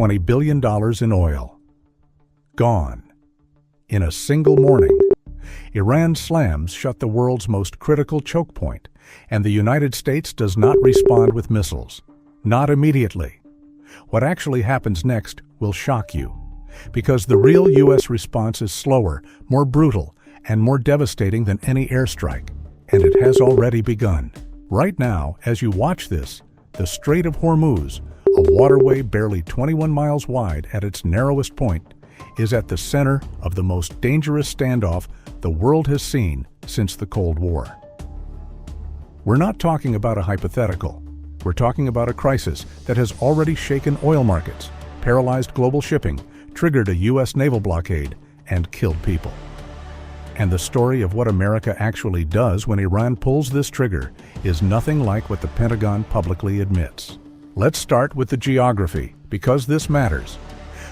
$20 billion in oil. Gone. In a single morning, Iran slams shut the world's most critical choke point, and the United States does not respond with missiles. Not immediately. What actually happens next will shock you, because the real U.S. response is slower, more brutal, and more devastating than any airstrike, and it has already begun. Right now, as you watch this, the Strait of Hormuz, a waterway barely 21 miles wide at its narrowest point, is at the center of the most dangerous standoff the world has seen since the Cold War. We're not talking about a hypothetical. We're talking about a crisis that has already shaken oil markets, paralyzed global shipping, triggered a U.S. naval blockade, and killed people. And the story of what America actually does when Iran pulls this trigger is nothing like what the Pentagon publicly admits. Let's start with the geography, because this matters.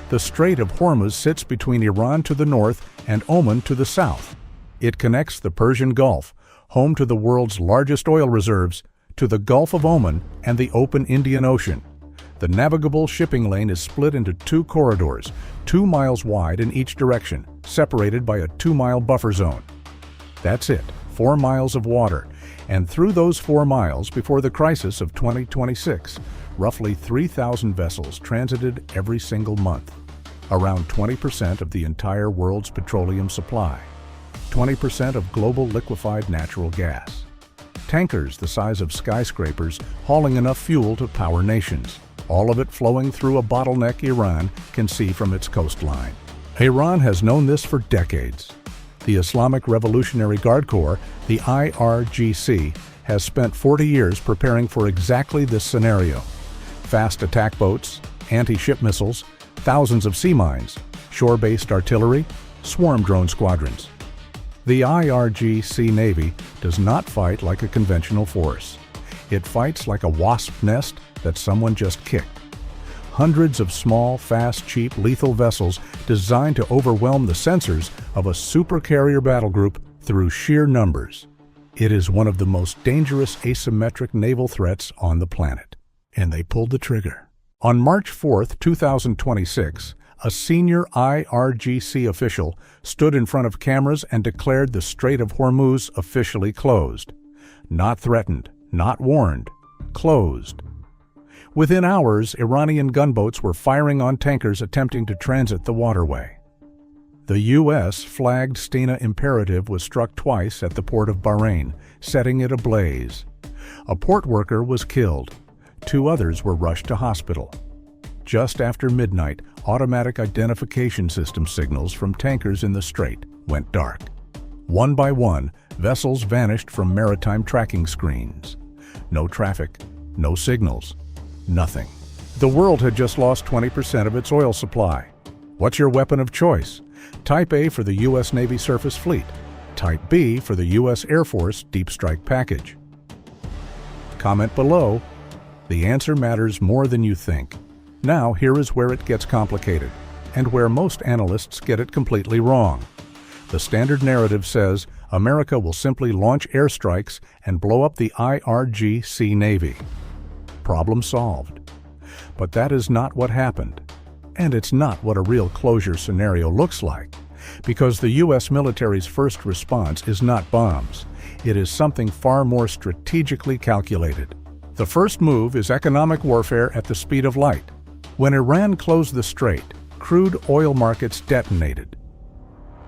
The Strait of Hormuz sits between Iran to the north and Oman to the south. It connects the Persian Gulf, home to the world's largest oil reserves, to the Gulf of Oman and the open Indian Ocean. The navigable shipping lane is split into two corridors, 2 miles wide in each direction, separated by a 2-mile buffer zone. That's it, 4 miles of water. And through those 4 miles, before the crisis of 2026, roughly 3,000 vessels transited every single month. Around 20% of the entire world's petroleum supply. 20% of global liquefied natural gas. Tankers the size of skyscrapers hauling enough fuel to power nations. All of it flowing through a bottleneck Iran can see from its coastline. Iran has known this for decades. The Islamic Revolutionary Guard Corps, the IRGC, has spent 40 years preparing for exactly this scenario. Fast attack boats, anti-ship missiles, thousands of sea mines, shore-based artillery, swarm drone squadrons. The IRGC Navy does not fight like a conventional force. It fights like a wasp nest that someone just kicked. Hundreds of small, fast, cheap, lethal vessels designed to overwhelm the sensors of a supercarrier battle group through sheer numbers. It is one of the most dangerous asymmetric naval threats on the planet. And they pulled the trigger. On March 4, 2026, a senior IRGC official stood in front of cameras and declared the Strait of Hormuz officially closed. Not threatened, not warned, closed. Within hours, Iranian gunboats were firing on tankers attempting to transit the waterway. The U.S.-flagged Stena Imperative was struck twice at the port of Bahrain, setting it ablaze. A port worker was killed. 2 others were rushed to hospital. Just after midnight, automatic identification system signals from tankers in the strait went dark. One by one, vessels vanished from maritime tracking screens. No traffic, no signals, nothing. The world had just lost 20% of its oil supply. What's your weapon of choice? Type A for the U.S. Navy Surface Fleet. Type B for the U.S. Air Force Deep Strike Package. Comment below. The answer matters more than you think. Now, here is where it gets complicated, and where most analysts get it completely wrong. The standard narrative says America will simply launch airstrikes and blow up the IRGC Navy. Problem solved. But that is not what happened. And it's not what a real closure scenario looks like, because the U.S. military's first response is not bombs. It is something far more strategically calculated. The first move is economic warfare at the speed of light. When Iran closed the strait, crude oil markets detonated.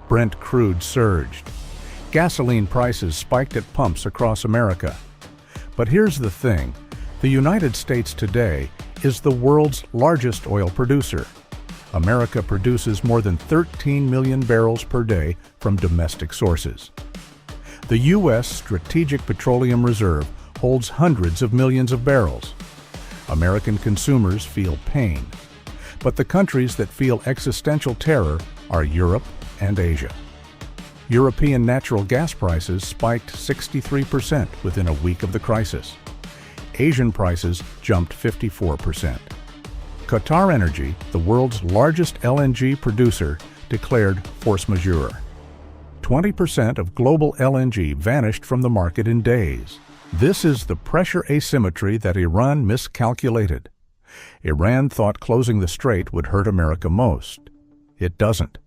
Brent crude surged. Gasoline prices spiked at pumps across America. But here's the thing. The United States today is the world's largest oil producer. America produces more than 13 million barrels per day from domestic sources. The U.S. Strategic Petroleum Reserve holds hundreds of millions of barrels. American consumers feel pain, but the countries that feel existential terror are Europe and Asia. European natural gas prices spiked 63% within a week of the crisis. Asian prices jumped 54%. Qatar Energy, the world's largest LNG producer, declared force majeure. 20% of global LNG vanished from the market in days. This is the pressure asymmetry that Iran miscalculated. Iran thought closing the strait would hurt America most. It doesn't.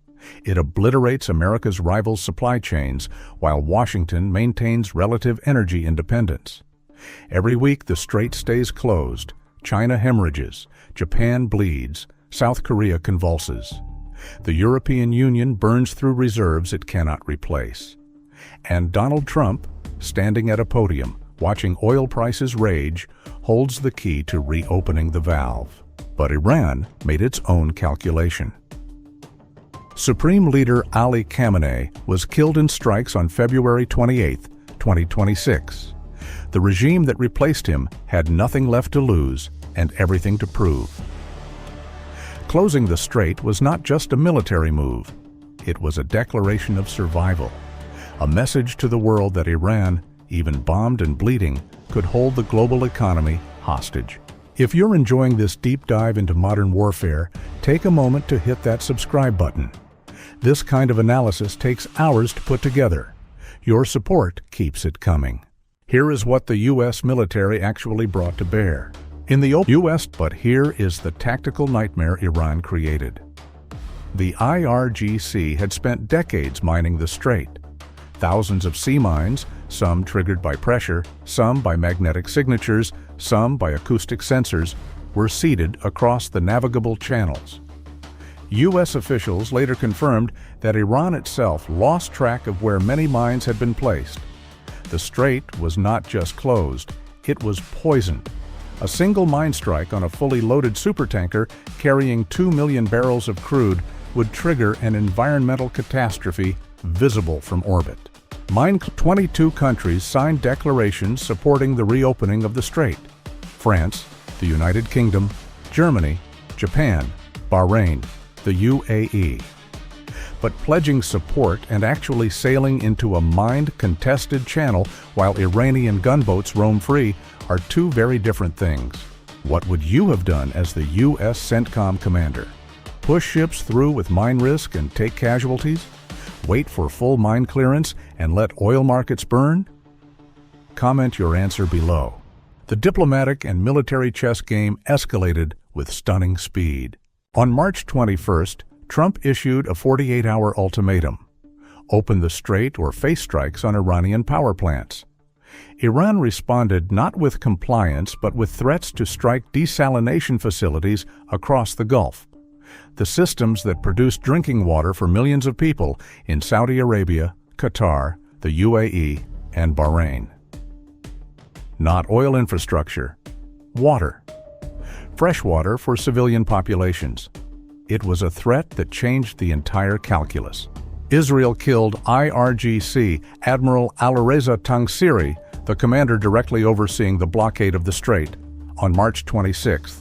It obliterates America's rival supply chains while Washington maintains relative energy independence. Every week the strait stays closed, China hemorrhages, Japan bleeds, South Korea convulses. The European Union burns through reserves it cannot replace. And Donald Trump, standing at a podium, watching oil prices rage, holds the key to reopening the valve. But Iran made its own calculation. Supreme Leader Ali Khamenei was killed in strikes on February 28, 2026. The regime that replaced him had nothing left to lose and everything to prove. Closing the strait was not just a military move. It was a declaration of survival, a message to the world that Iran, even bombed and bleeding, could hold the global economy hostage. If you're enjoying this deep dive into modern warfare, take a moment to hit that subscribe button. This kind of analysis takes hours to put together. Your support keeps it coming. Here is what the U.S. military actually brought to bear. In the U.S., but here is the tactical nightmare Iran created. The IRGC had spent decades mining the strait. Thousands of sea mines, some triggered by pressure, some by magnetic signatures, some by acoustic sensors, were seeded across the navigable channels. U.S. officials later confirmed that Iran itself lost track of where many mines had been placed. The strait was not just closed, it was poisoned. A single mine strike on a fully loaded supertanker carrying 2 million barrels of crude would trigger an environmental catastrophe visible from orbit. 22 countries signed declarations supporting the reopening of the strait: France, the United Kingdom, Germany, Japan, Bahrain, the UAE. But pledging support and actually sailing into a mined-contested channel while Iranian gunboats roam free are two very different things. What would you have done as the U.S. CENTCOM commander? Push ships through with mine risk and take casualties? Wait for full mine clearance and let oil markets burn? Comment your answer below. The diplomatic and military chess game escalated with stunning speed. On March 21st, Trump issued a 48-hour ultimatum: open the strait or face strikes on Iranian power plants. Iran responded not with compliance but with threats to strike desalination facilities across the Gulf, the systems that produce drinking water for millions of people in Saudi Arabia, Qatar, the UAE, and Bahrain. Not oil infrastructure, water. Fresh water for civilian populations. It was a threat that changed the entire calculus. Israel killed IRGC Admiral Alireza Tangsiri, the commander directly overseeing the blockade of the strait, on March 26th.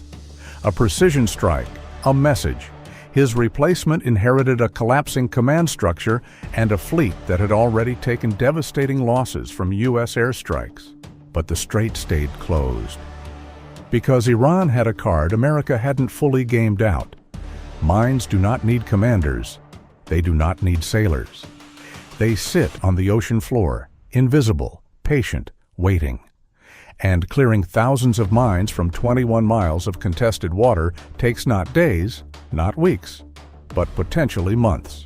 A precision strike, a message. His replacement inherited a collapsing command structure and a fleet that had already taken devastating losses from U.S. airstrikes. But the strait stayed closed. Because Iran had a card America hadn't fully gamed out. Mines do not need commanders. They do not need sailors. They sit on the ocean floor, invisible, patient, waiting. And clearing thousands of mines from 21 miles of contested water takes not days, not weeks, but potentially months.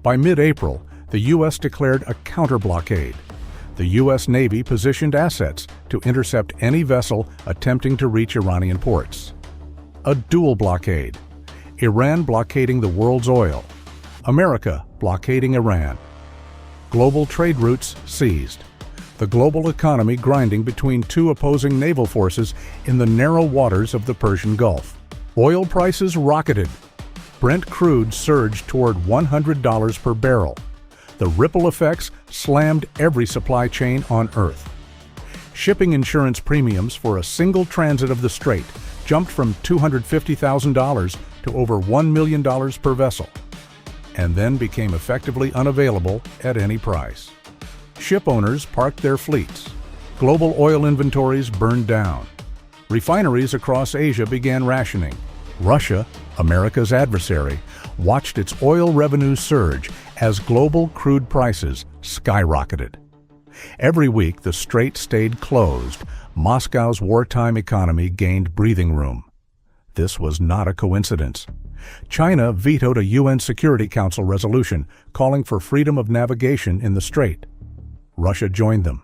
By mid-April, the U.S. declared a counter-blockade. The U.S. Navy positioned assets to intercept any vessel attempting to reach Iranian ports. A dual blockade. Iran blockading the world's oil. America blockading Iran. Global trade routes seized. The global economy grinding between two opposing naval forces in the narrow waters of the Persian Gulf. Oil prices rocketed. Brent crude surged toward $100 per barrel. The ripple effects slammed every supply chain on Earth. Shipping insurance premiums for a single transit of the strait jumped from $250,000 to over $1 million per vessel, and then became effectively unavailable at any price. Ship owners parked their fleets. Global oil inventories burned down. Refineries across Asia began rationing. Russia, America's adversary, watched its oil revenues surge as global crude prices skyrocketed. Every week the strait stayed closed, Moscow's wartime economy gained breathing room. This was not a coincidence. China vetoed a UN Security Council resolution calling for freedom of navigation in the strait. Russia joined them.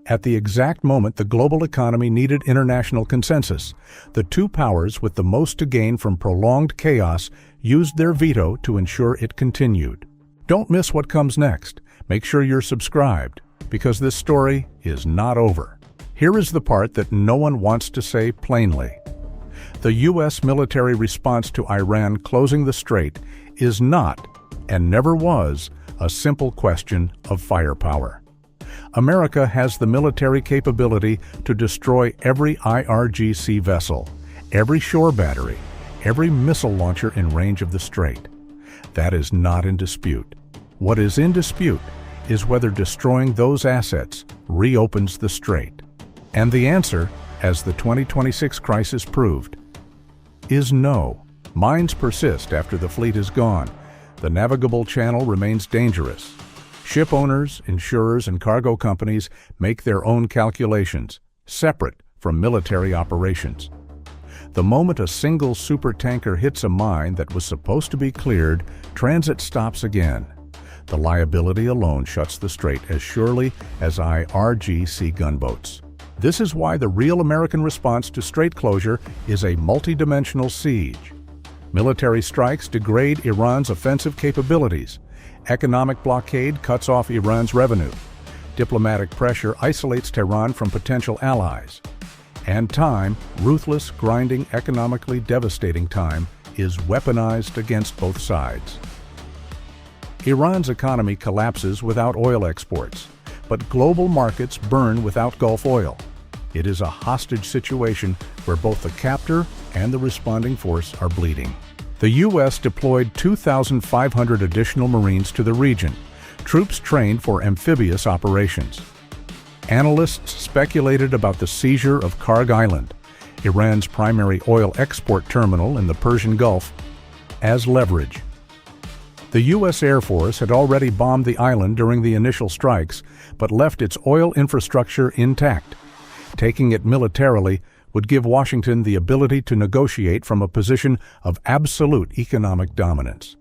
At the exact moment the global economy needed international consensus, the two powers with the most to gain from prolonged chaos used their veto to ensure it continued. Don't miss what comes next. Make sure you're subscribed, because this story is not over. Here is the part that no one wants to say plainly. The U.S. military response to Iran closing the strait is not, and never was, a simple question of firepower. America has the military capability to destroy every IRGC vessel, every shore battery, every missile launcher in range of the strait. That is not in dispute. What is in dispute is whether destroying those assets reopens the strait. And the answer, as the 2026 crisis proved, is no. Mines persist after the fleet is gone. The navigable channel remains dangerous. Ship owners, insurers, and cargo companies make their own calculations, separate from military operations. The moment a single supertanker hits a mine that was supposed to be cleared, transit stops again. The liability alone shuts the strait as surely as IRGC gunboats. This is why the real American response to strait closure is a multidimensional siege. Military strikes degrade Iran's offensive capabilities. Economic blockade cuts off Iran's revenue. Diplomatic pressure isolates Tehran from potential allies. And time, ruthless, grinding, economically devastating time, is weaponized against both sides. Iran's economy collapses without oil exports, but global markets burn without Gulf oil. It is a hostage situation where both the captor and the responding force are bleeding. The U.S. deployed 2,500 additional Marines to the region, troops trained for amphibious operations. Analysts speculated about the seizure of Karg Island, Iran's primary oil export terminal in the Persian Gulf, as leverage. The U.S. Air Force had already bombed the island during the initial strikes, but left its oil infrastructure intact. Taking it militarily would give Washington the ability to negotiate from a position of absolute economic dominance.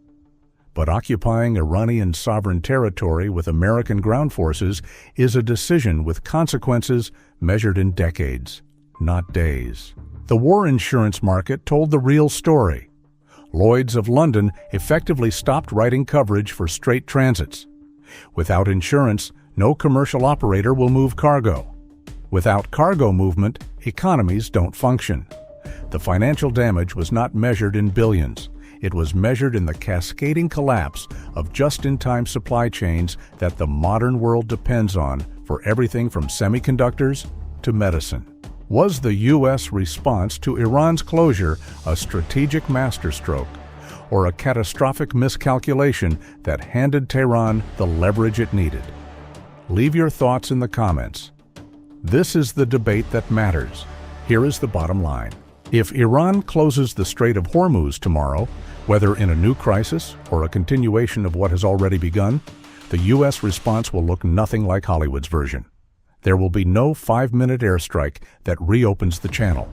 But occupying Iranian sovereign territory with American ground forces is a decision with consequences measured in decades, not days. The war insurance market told the real story. Lloyd's of London effectively stopped writing coverage for strait transits. Without insurance, no commercial operator will move cargo. Without cargo movement, economies don't function. The financial damage was not measured in billions. It was measured in the cascading collapse of just-in-time supply chains that the modern world depends on for everything from semiconductors to medicine. Was the U.S. response to Iran's closure a strategic masterstroke, or a catastrophic miscalculation that handed Tehran the leverage it needed? Leave your thoughts in the comments. This is the debate that matters. Here is the bottom line. If Iran closes the Strait of Hormuz tomorrow, whether in a new crisis or a continuation of what has already begun, the U.S. response will look nothing like Hollywood's version. There will be no 5-minute airstrike that reopens the channel,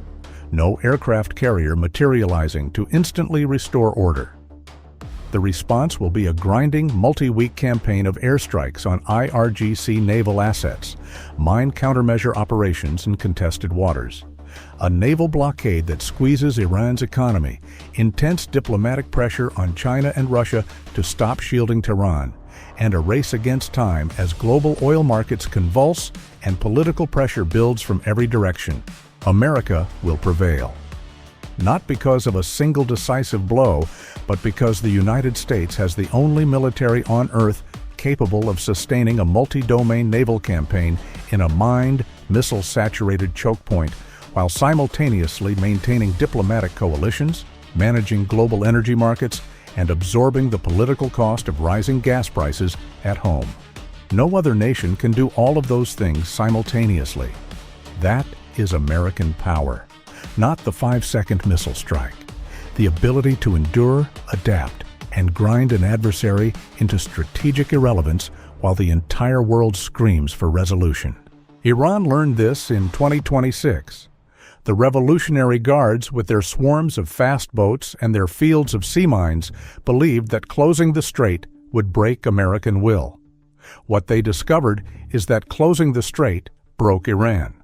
no aircraft carrier materializing to instantly restore order. The response will be a grinding, multi-week campaign of airstrikes on IRGC naval assets, mine countermeasure operations in contested waters, a naval blockade that squeezes Iran's economy, intense diplomatic pressure on China and Russia to stop shielding Tehran, and a race against time as global oil markets convulse and political pressure builds from every direction. America will prevail. Not because of a single decisive blow, but because the United States has the only military on Earth capable of sustaining a multi-domain naval campaign in a mined, missile-saturated choke point, while simultaneously maintaining diplomatic coalitions, managing global energy markets, and absorbing the political cost of rising gas prices at home. No other nation can do all of those things simultaneously. That is American power. Not the 5-second missile strike. The ability to endure, adapt, and grind an adversary into strategic irrelevance while the entire world screams for resolution. Iran learned this in 2026. The Revolutionary Guards, with their swarms of fast boats and their fields of sea mines, believed that closing the strait would break American will. What they discovered is that closing the strait broke Iran.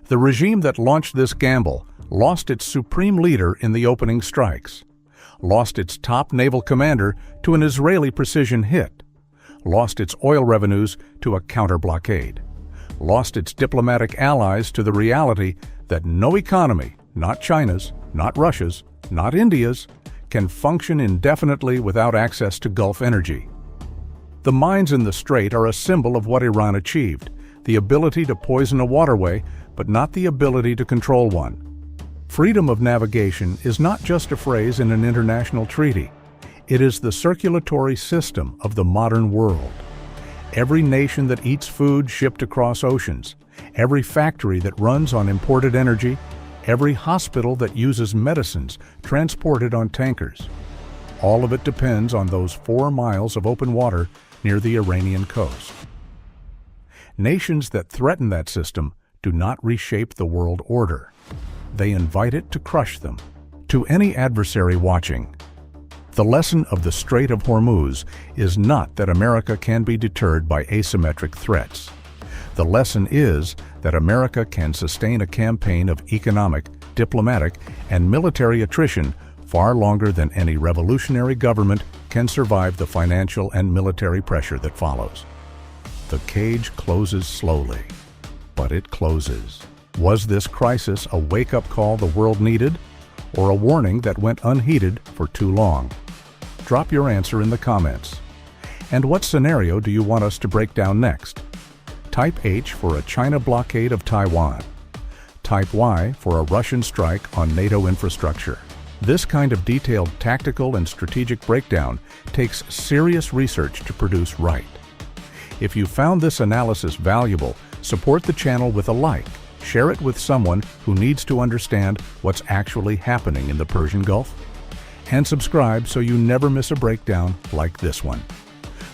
The regime that launched this gamble lost its supreme leader in the opening strikes, lost its top naval commander to an Israeli precision hit, lost its oil revenues to a counter-blockade, lost its diplomatic allies to the reality that no economy, not China's, not Russia's, not India's, can function indefinitely without access to Gulf energy. The mines in the strait are a symbol of what Iran achieved, the ability to poison a waterway, but not the ability to control one. Freedom of navigation is not just a phrase in an international treaty. It is the circulatory system of the modern world. Every nation that eats food shipped across oceans, every factory that runs on imported energy, every hospital that uses medicines transported on tankers. All of it depends on those 4 miles of open water near the Iranian coast. Nations that threaten that system do not reshape the world order. They invite it to crush them. To any adversary watching, the lesson of the Strait of Hormuz is not that America can be deterred by asymmetric threats. The lesson is that America can sustain a campaign of economic, diplomatic, and military attrition far longer than any revolutionary government can survive the financial and military pressure that follows. The cage closes slowly, but it closes. Was this crisis a wake-up call the world needed, or a warning that went unheeded for too long? Drop your answer in the comments. And what scenario do you want us to break down next? Type H for a China blockade of Taiwan. Type Y for a Russian strike on NATO infrastructure. This kind of detailed tactical and strategic breakdown takes serious research to produce right. If you found this analysis valuable, support the channel with a like. Share it with someone who needs to understand what's actually happening in the Persian Gulf. And subscribe so you never miss a breakdown like this one.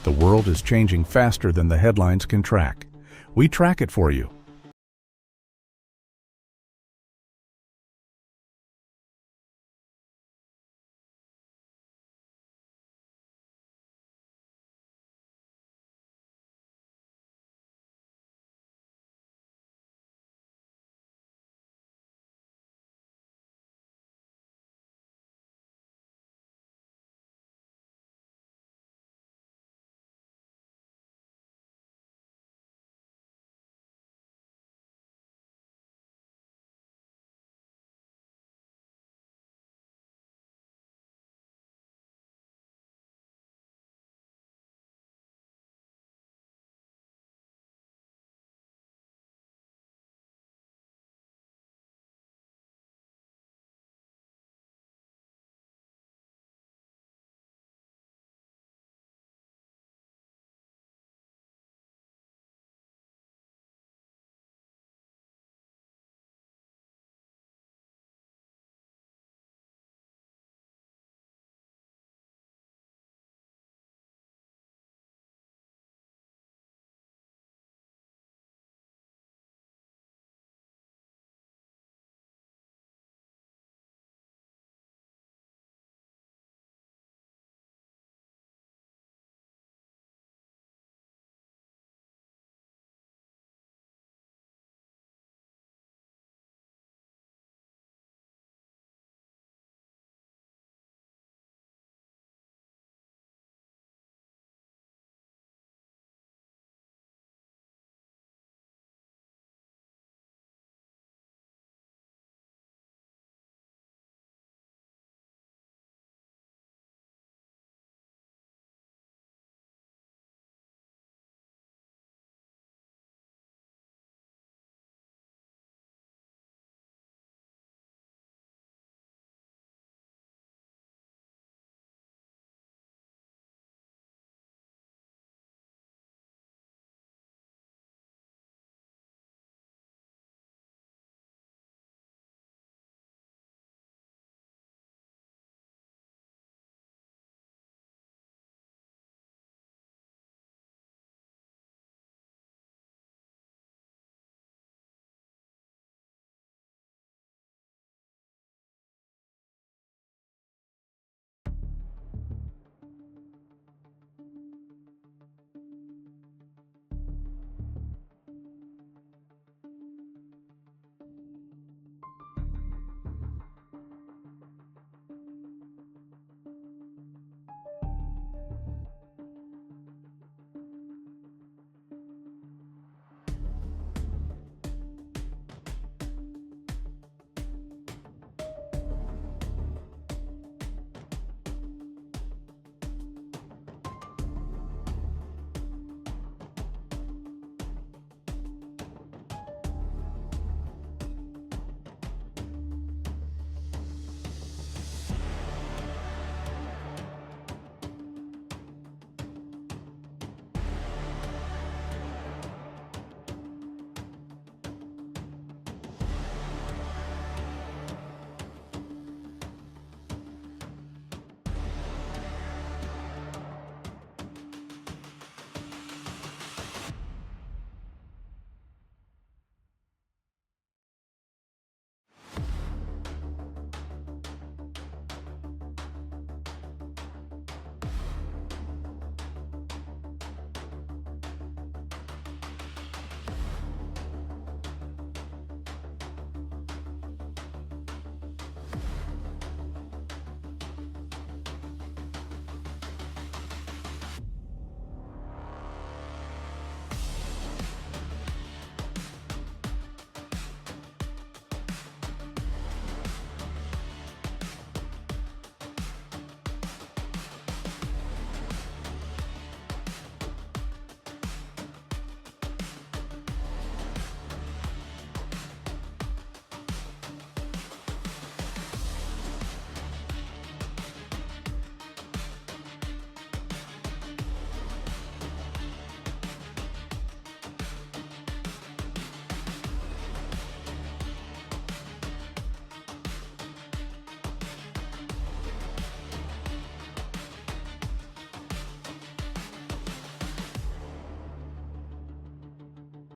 The world is changing faster than the headlines can track. We track it for you.